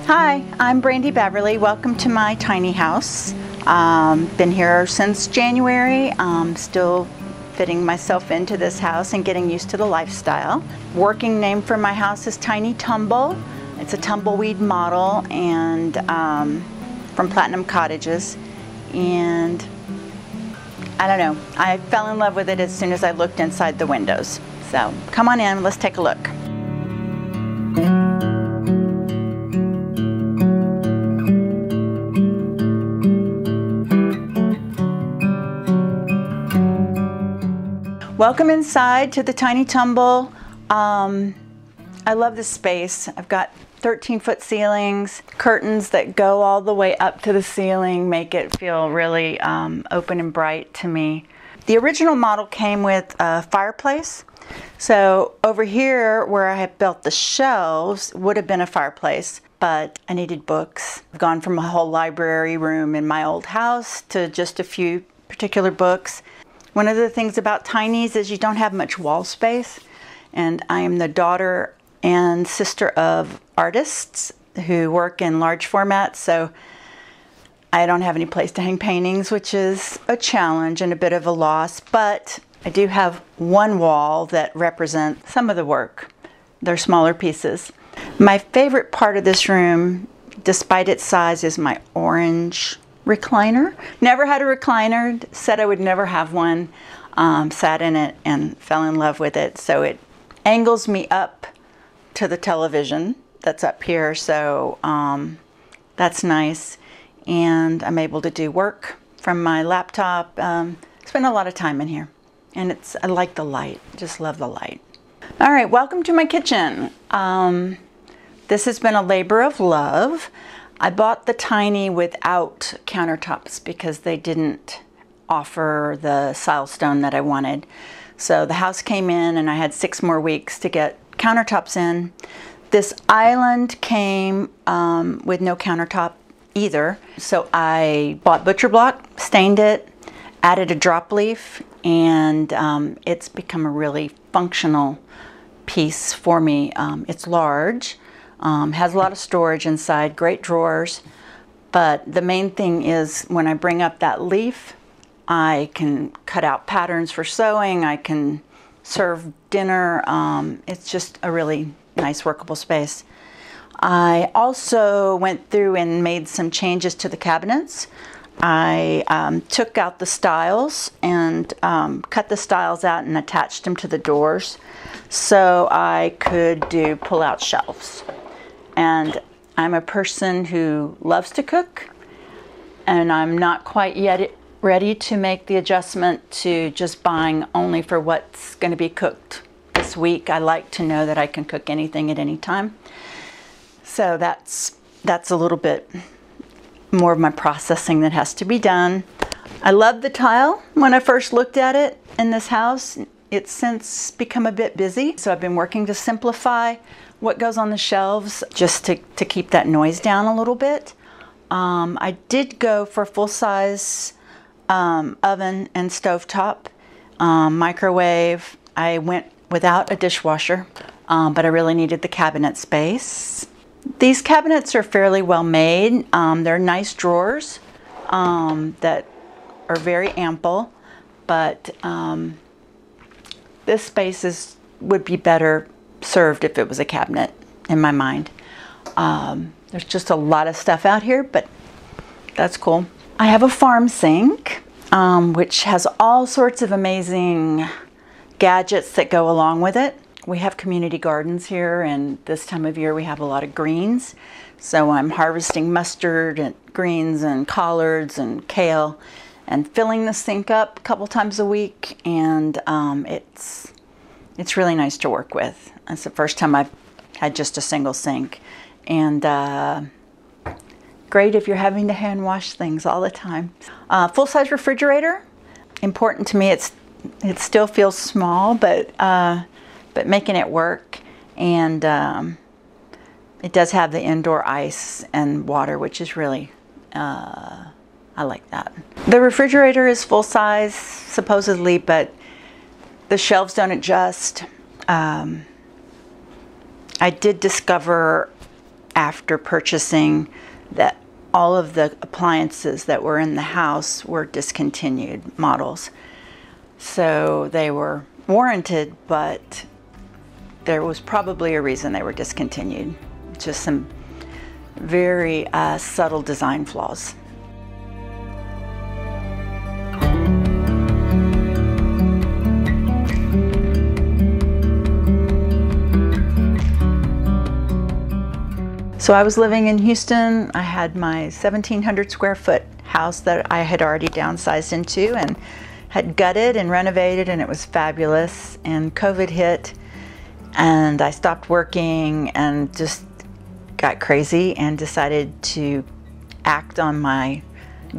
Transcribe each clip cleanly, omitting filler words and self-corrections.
Hi, I'm Brandy Beverly. Welcome to my tiny house. Been here since January. Still fitting myself into this house and getting used to the lifestyle. Working name for my house is Tiny Tumble. It's a tumbleweed model and from Platinum Cottages. And I don't know, I fell in love with it as soon as I looked inside the windows. So come on in, let's take a look. Welcome inside to the Tiny Tumble. I love this space. I've got 13-foot ceilings, curtains that go all the way up to the ceiling, make it feel really open and bright to me. The original model came with a fireplace. So over here where I have built the shelves would have been a fireplace, but I needed books. I've gone from a whole library room in my old house to just a few particular books. One of the things about tinies is you don't have much wall space, and I am the daughter and sister of artists who work in large formats, so I don't have any place to hang paintings, which is a challenge and a bit of a loss, but I do have one wall that represents some of the work. They're smaller pieces. My favorite part of this room, despite its size, is my orange recliner. Never had a recliner, said I would never have one, sat in it and fell in love with it. So it angles me up to the television that's up here, so that's nice. And I'm able to do work from my laptop. Spend a lot of time in here, and I like the light, just love the light. All right, welcome to my kitchen. This has been a labor of love. I bought the Tiny without countertops because they didn't offer the silestone that I wanted. So the house came in and I had 6 more weeks to get countertops in. This island came with no countertop either. So I bought butcher block, stained it, added a drop leaf, and it's become a really functional piece for me. It's large. Has a lot of storage inside, great drawers, but the main thing is when I bring up that leaf, I can cut out patterns for sewing, I can serve dinner. It's just a really nice workable space. I also went through and made some changes to the cabinets. I took out the stiles and cut the stiles out and attached them to the doors so I could do pull-out shelves. And I'm a person who loves to cook, and I'm not quite yet ready to make the adjustment to just buying only for what's going to be cooked this week. I like to know that I can cook anything at any time. So that's a little bit more of my processing that has to be done. I love the tile. When I first looked at it in this house, it's since become a bit busy. So I've been working to simplify what goes on the shelves just to keep that noise down a little bit. I did go for full-size oven and stovetop, microwave. I went without a dishwasher, but I really needed the cabinet space. These cabinets are fairly well made. They're nice drawers that are very ample, but this space would be better served if it was a cabinet in my mind. There's just a lot of stuff out here, but that's cool. I have a farm sink, which has all sorts of amazing gadgets that go along with it. We have community gardens here, and this time of year we have a lot of greens. So I'm harvesting mustard and greens and collards and kale and filling the sink up a couple times a week, and it's really nice to work with. It's the first time I've had just a single sink, and great if you're having to hand wash things all the time. Full-size refrigerator, important to me. It still feels small, but making it work, and it does have the indoor ice and water, which is really I like that. The refrigerator is full-size supposedly, but the shelves don't adjust. I did discover after purchasing that all of the appliances that were in the house were discontinued models. So they were warranted, but there was probably a reason they were discontinued. Just some very subtle design flaws. So I was living in Houston. I had my 1,700 square foot house that I had already downsized into and had gutted and renovated, and it was fabulous. And COVID hit, and I stopped working and just got crazy and decided to act on my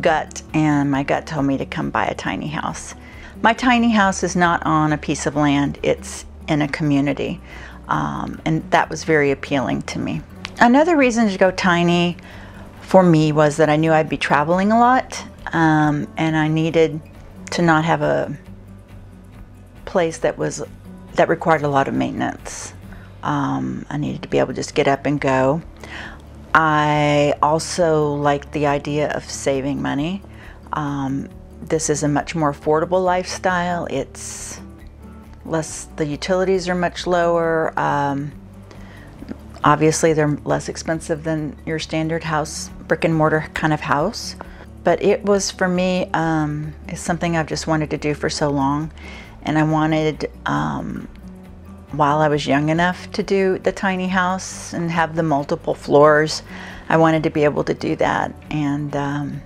gut, and my gut told me to come buy a tiny house. My tiny house is not on a piece of land, it's in a community, and that was very appealing to me. Another reason to go tiny for me was that I knew I'd be traveling a lot, and I needed to not have a place that required a lot of maintenance. I needed to be able to just get up and go. I also liked the idea of saving money. This is a much more affordable lifestyle. It's less, the utilities are much lower. Obviously they're less expensive than your standard house, brick and mortar kind of house. But it was, for me, it's something I've just wanted to do for so long. And I wanted, while I was young enough to do the tiny house and have the multiple floors, I wanted to be able to do that. And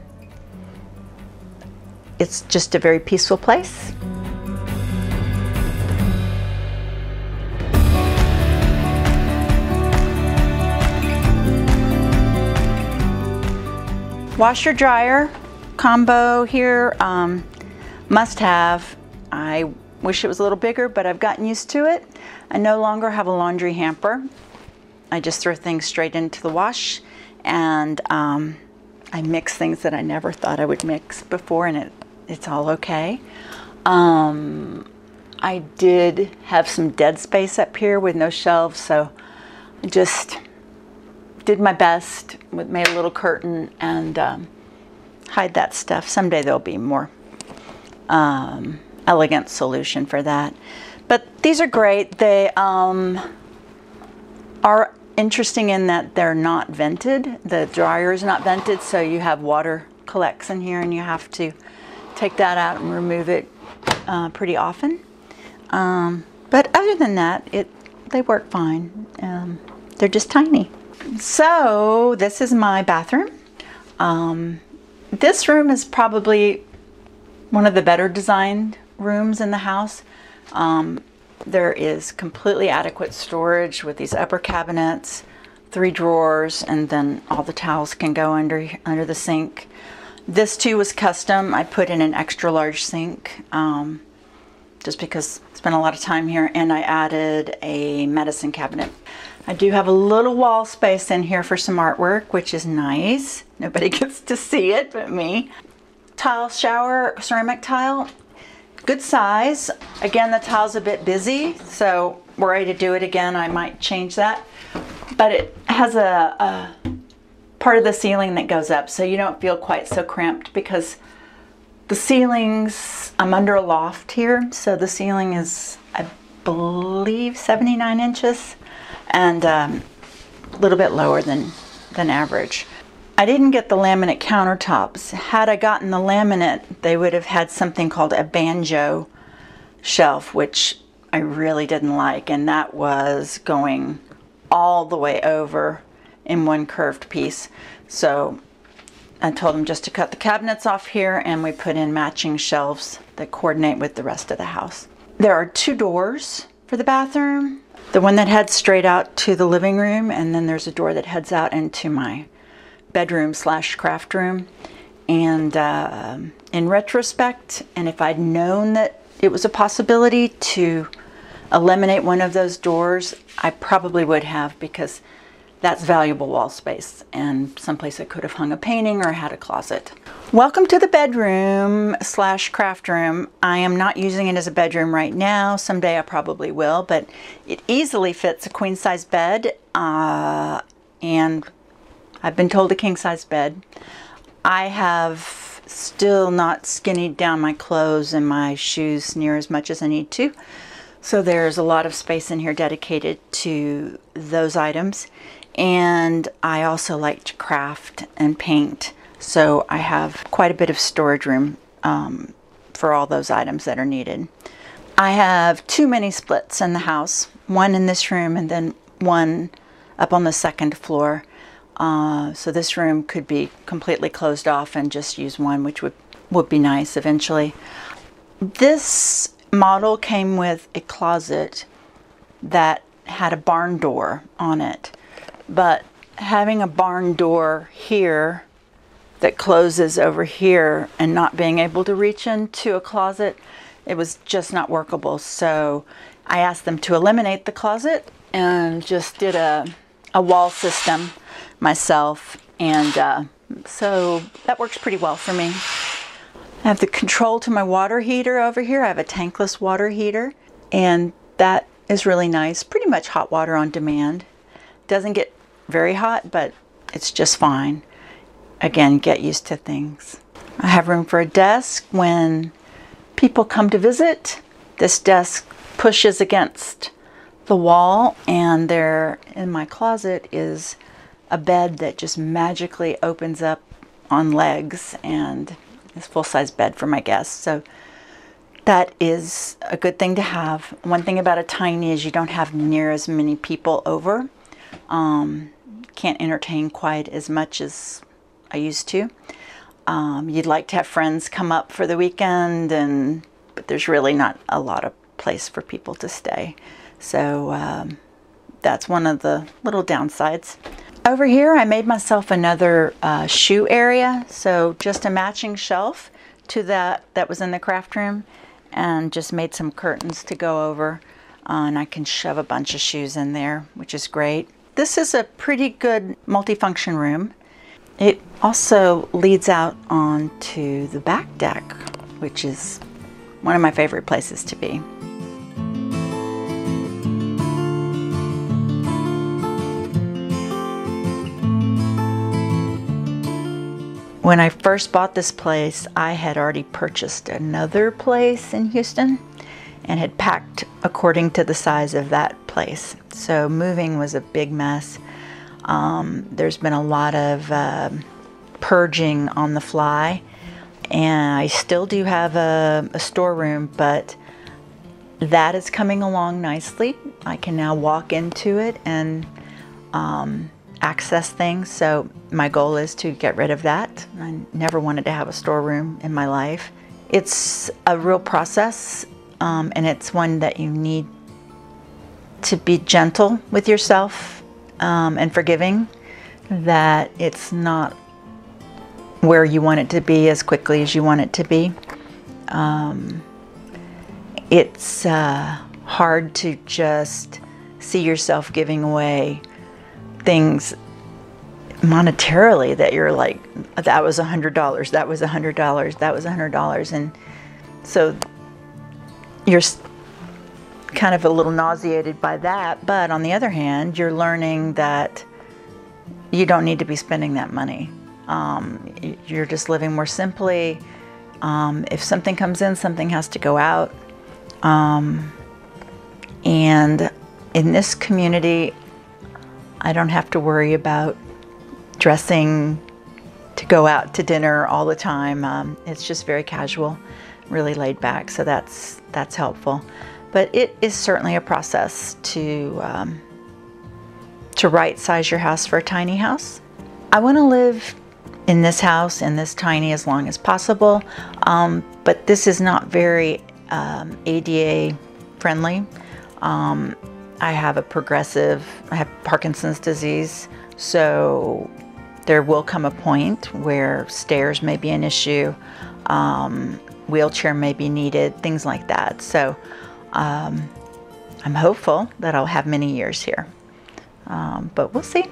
it's just a very peaceful place. Washer dryer combo here, must have. I wish it was a little bigger, but I've gotten used to it. I no longer have a laundry hamper. I just throw things straight into the wash, and I mix things that I never thought I would mix before, and it's all okay. I did have some dead space up here with no shelves, so I just did my best, made a little curtain and hide that stuff. Someday there'll be more elegant solution for that. But these are great. They are interesting in that they're not vented. The dryer is not vented, so you have water collects in here and you have to take that out and remove it pretty often. But other than that, they work fine. They're just tiny. So this is my bathroom. This room is probably one of the better designed rooms in the house. There is completely adequate storage with these upper cabinets, 3 drawers, and then all the towels can go under the sink. This too was custom. I put in an extra large sink just because I spent a lot of time here, and I added a medicine cabinet. I do have a little wall space in here for some artwork, which is nice. Nobody gets to see it but me. Tile shower, ceramic tile, good size. Again, the tile's a bit busy, so we're ready to do it again. I might change that. But it has a part of the ceiling that goes up, so you don't feel quite so cramped, because the ceilings, I'm under a loft here, so the ceiling is, I believe, 79 inches. And a little bit lower than average. I didn't get the laminate countertops. Had I gotten the laminate, they would have had something called a banjo shelf, which I really didn't like, and that was going all the way over in one curved piece. So I told them just to cut the cabinets off here, and we put in matching shelves that coordinate with the rest of the house. There are 2 doors for the bathroom. The one that heads straight out to the living room, and then there's a door that heads out into my bedroom / craft room. And in retrospect, and if I'd known that it was a possibility to eliminate one of those doors, I probably would have, because that's valuable wall space and someplace I could have hung a painting or had a closet. Welcome to the bedroom / craft room. I am not using it as a bedroom right now. Someday I probably will, but it easily fits a queen size bed and I've been told a king-size bed. I have still not skinnied down my clothes and my shoes near as much as I need to. So there's a lot of space in here dedicated to those items. And I also like to craft and paint. So I have quite a bit of storage room for all those items that are needed. I have 2 mini splits in the house, one in this room and then one up on the 2nd floor. So this room could be completely closed off and just use one, which would be nice eventually. This model came with a closet that had a barn door on it, but having a barn door here that closes over here and not being able to reach into a closet, it was just not workable. So I asked them to eliminate the closet and just did a wall system myself, and so that works pretty well for me. I have the control to my water heater over here. I have a tankless water heater, and that is really nice. Pretty much hot water on demand. Doesn't get very hot, but it's just fine. Again, get used to things. I have room for a desk when people come to visit. This desk pushes against the wall, and there in my closet is a bed that just magically opens up on legs, and it's a full-size bed for my guests. So that is a good thing to have. One thing about a tiny is you don't have near as many people over. Can't entertain quite as much as I used to. You'd like to have friends come up for the weekend, but there's really not a lot of place for people to stay. So that's one of the little downsides. Over here, I made myself another shoe area, so just a matching shelf to that was in the craft room, and just made some curtains to go over, and I can shove a bunch of shoes in there, which is great. This is a pretty good multifunction room. It also leads out onto the back deck, which is one of my favorite places to be. When I first bought this place, I had already purchased another place in Houston and had packed according to the size of that place. So moving was a big mess. There's been a lot of purging on the fly, and I still do have a storeroom, but that is coming along nicely. I can now walk into it and access things. So my goal is to get rid of that. I never wanted to have a storeroom in my life. It's a real process, and it's one that you need to be gentle with yourself and forgiving, that it's not where you want it to be as quickly as you want it to be. It's hard to just see yourself giving away things monetarily that you're like, that was $100, that was $100, that was $100, and so you're kind of a little nauseated by that. But on the other hand, you're learning that you don't need to be spending that money. You're just living more simply. If something comes in, something has to go out. And in this community, I don't have to worry about dressing to go out to dinner all the time. It's just very casual, really laid back, so that's helpful. But it is certainly a process to right size your house for a tiny house. I want to live in this house, in this tiny, as long as possible, but this is not very ADA friendly. I have I have Parkinson's disease, so there will come a point where stairs may be an issue, wheelchair may be needed, things like that. So I'm hopeful that I'll have many years here, but we'll see.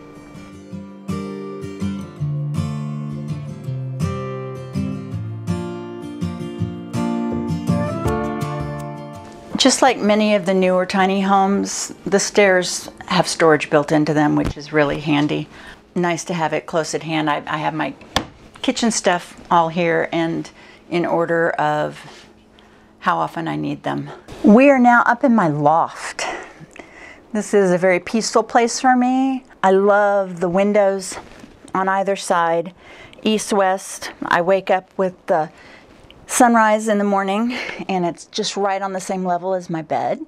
Just like many of the newer tiny homes, the stairs have storage built into them, which is really handy. Nice to have it close at hand. I have my kitchen stuff all here and in order of how often I need them. We are now up in my loft. This is a very peaceful place for me. I love the windows on either side, east-west. I wake up with the sunrise in the morning and it's just right on the same level as my bed,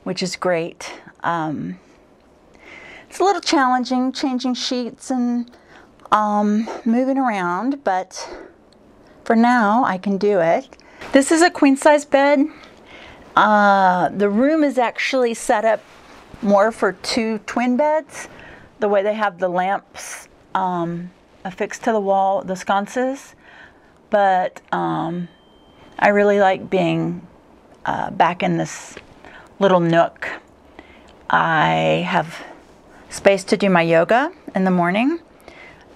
which is great. It's a little challenging changing sheets and moving around, but for now I can do it. This is a queen size bed. The room is actually set up more for 2 twin beds, the way they have the lamps affixed to the wall, the sconces. But I really like being back in this little nook. I have space to do my yoga in the morning.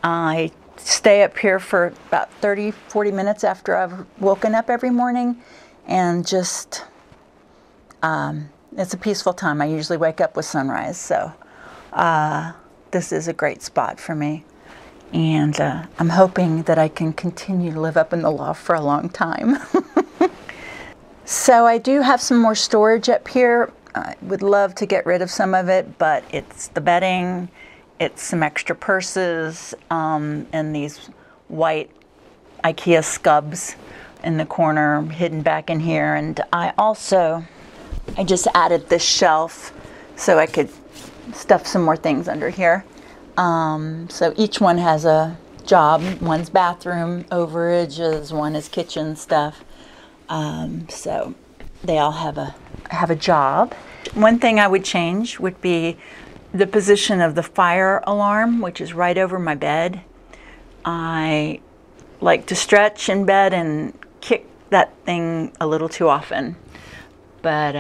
I stay up here for about 30-40 minutes after I've woken up every morning, and just it's a peaceful time. I usually wake up with sunrise, so this is a great spot for me, and I'm hoping that I can continue to live up in the loft for a long time. So I do have some more storage up here. I would love to get rid of some of it, but it's the bedding, it's some extra purses, and these white IKEA scubs in the corner hidden back in here. And I just added this shelf so I could stuff some more things under here. So each one has a job. One's bathroom overages, one is kitchen stuff. So they all have a job. One thing I would change would be the position of the fire alarm, which is right over my bed. I like to stretch in bed and kick that thing a little too often, but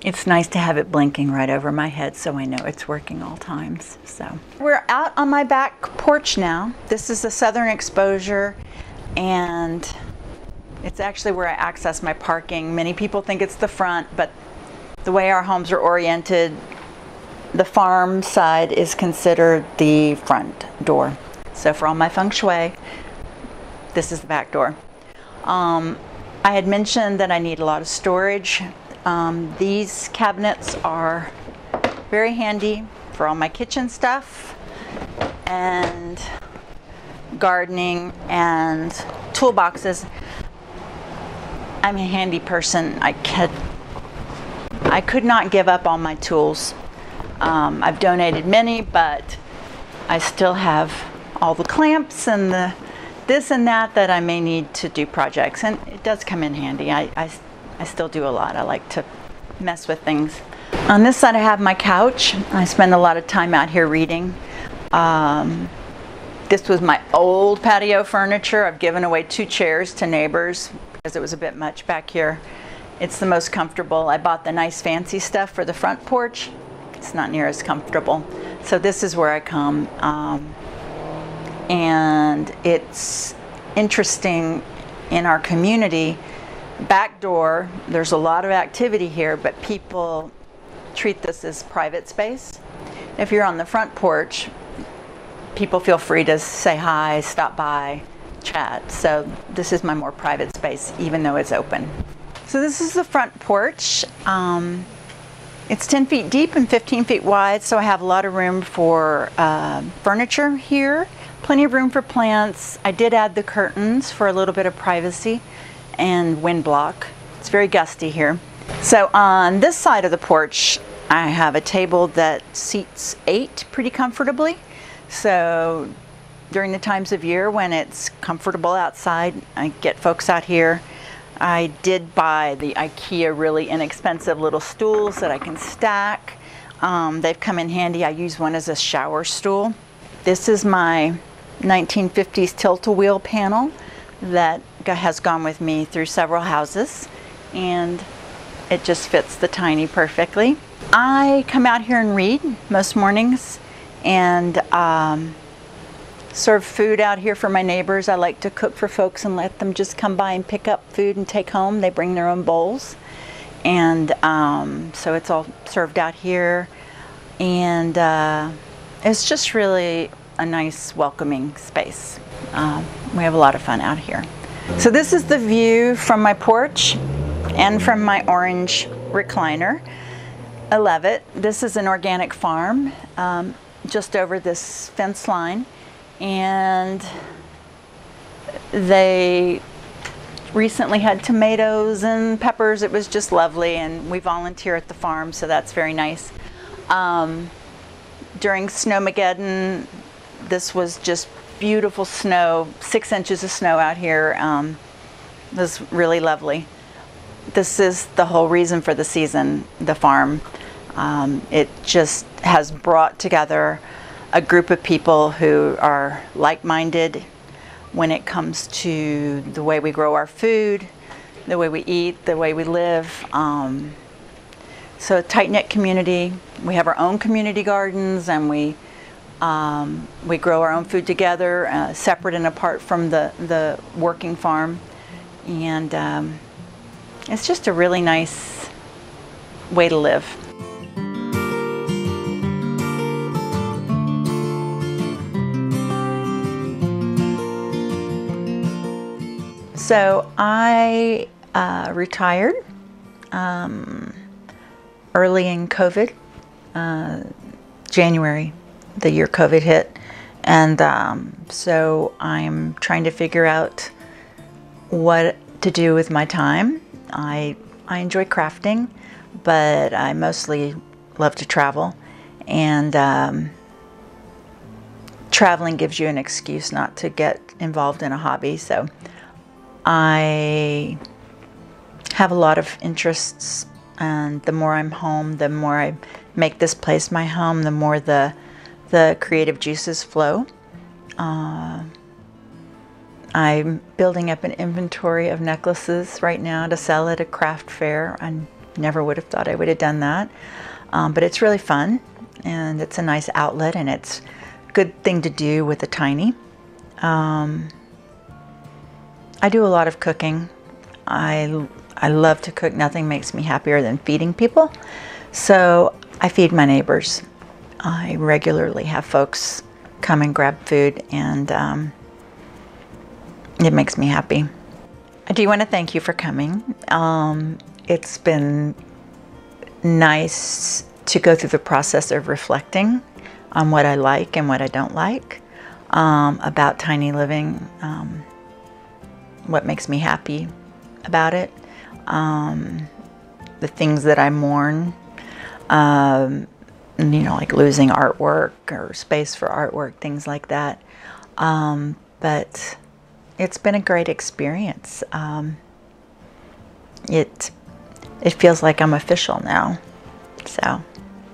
it's nice to have it blinking right over my head so I know it's working all times. So we're out on my back porch now. This is the southern exposure, and it's actually where I access my parking. Many people think it's the front, but the way our homes are oriented, the farm side is considered the front door. So for all my feng shui, this is the back door. I had mentioned that I need a lot of storage. These cabinets are very handy for all my kitchen stuff and gardening and toolboxes. I'm a handy person. I could not give up on my tools. I've donated many, but I still have all the clamps and the this and that I may need to do projects, and it does come in handy. I still do a lot. I like to mess with things. On this side I have my couch. I spend a lot of time out here reading. This was my old patio furniture. I've given away 2 chairs to neighbors because it was a bit much back here. It's the most comfortable. I bought the nice fancy stuff for the front porch. It's not near as comfortable. So this is where I come. And it's interesting in our community. Back door, there's a lot of activity here, but people treat this as private space. If you're on the front porch, people feel free to say hi, stop by, chat. So this is my more private space, even though it's open. So this is the front porch. It's 10 feet deep and 15 feet wide, so I have a lot of room for furniture here. Plenty of room for plants. I did add the curtains for a little bit of privacy and wind block. It's very gusty here. So on this side of the porch, I have a table that seats 8 pretty comfortably. So during the times of year when it's comfortable outside, I get folks out here. I did buy the IKEA really inexpensive little stools that I can stack. They've come in handy. I use one as a shower stool. This is my 1950s tilt-a-wheel panel that has gone with me through several houses, and it just fits the tiny perfectly. I come out here and read most mornings and serve food out here for my neighbors. I like to cook for folks and let them just come by and pick up food and take home. They bring their own bowls, and so it's all served out here. and it's just really a nice welcoming space. We have a lot of fun out here. So this is the view from my porch and from my orange recliner. I love it. This is an organic farm just over this fence line, and they recently had tomatoes and peppers. It was just lovely, and we volunteer at the farm, so that's very nice. During Snowmageddon, this was just beautiful snow, 6 inches of snow out here. It was really lovely. This is the whole reason for the season, the farm. It just has brought together a group of people who are like-minded when it comes to the way we grow our food, the way we eat, the way we live. So a tight-knit community. We have our own community gardens, and we grow our own food together, separate and apart from the working farm. And it's just a really nice way to live. So I retired early in COVID, January, the year COVID hit. And so I'm trying to figure out what to do with my time. I enjoy crafting, but I mostly love to travel. And traveling gives you an excuse not to get involved in a hobby. So I have a lot of interests, and the more I'm home, the more I make this place my home, the more the creative juices flow. I'm building up an inventory of necklaces right now to sell at a craft fair. I never would have thought I would have done that, but it's really fun, and it's a nice outlet, and it's a good thing to do with a tiny. I do a lot of cooking. I love to cook. Nothing makes me happier than feeding people. So I feed my neighbors. I regularly have folks come and grab food, and it makes me happy. I do want to thank you for coming. It's been nice to go through the process of reflecting on what I like and what I don't like about tiny living. What makes me happy about it, the things that I mourn, like losing artwork or space for artwork, things like that. But it's been a great experience. It feels like I'm official now, so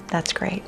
that's great.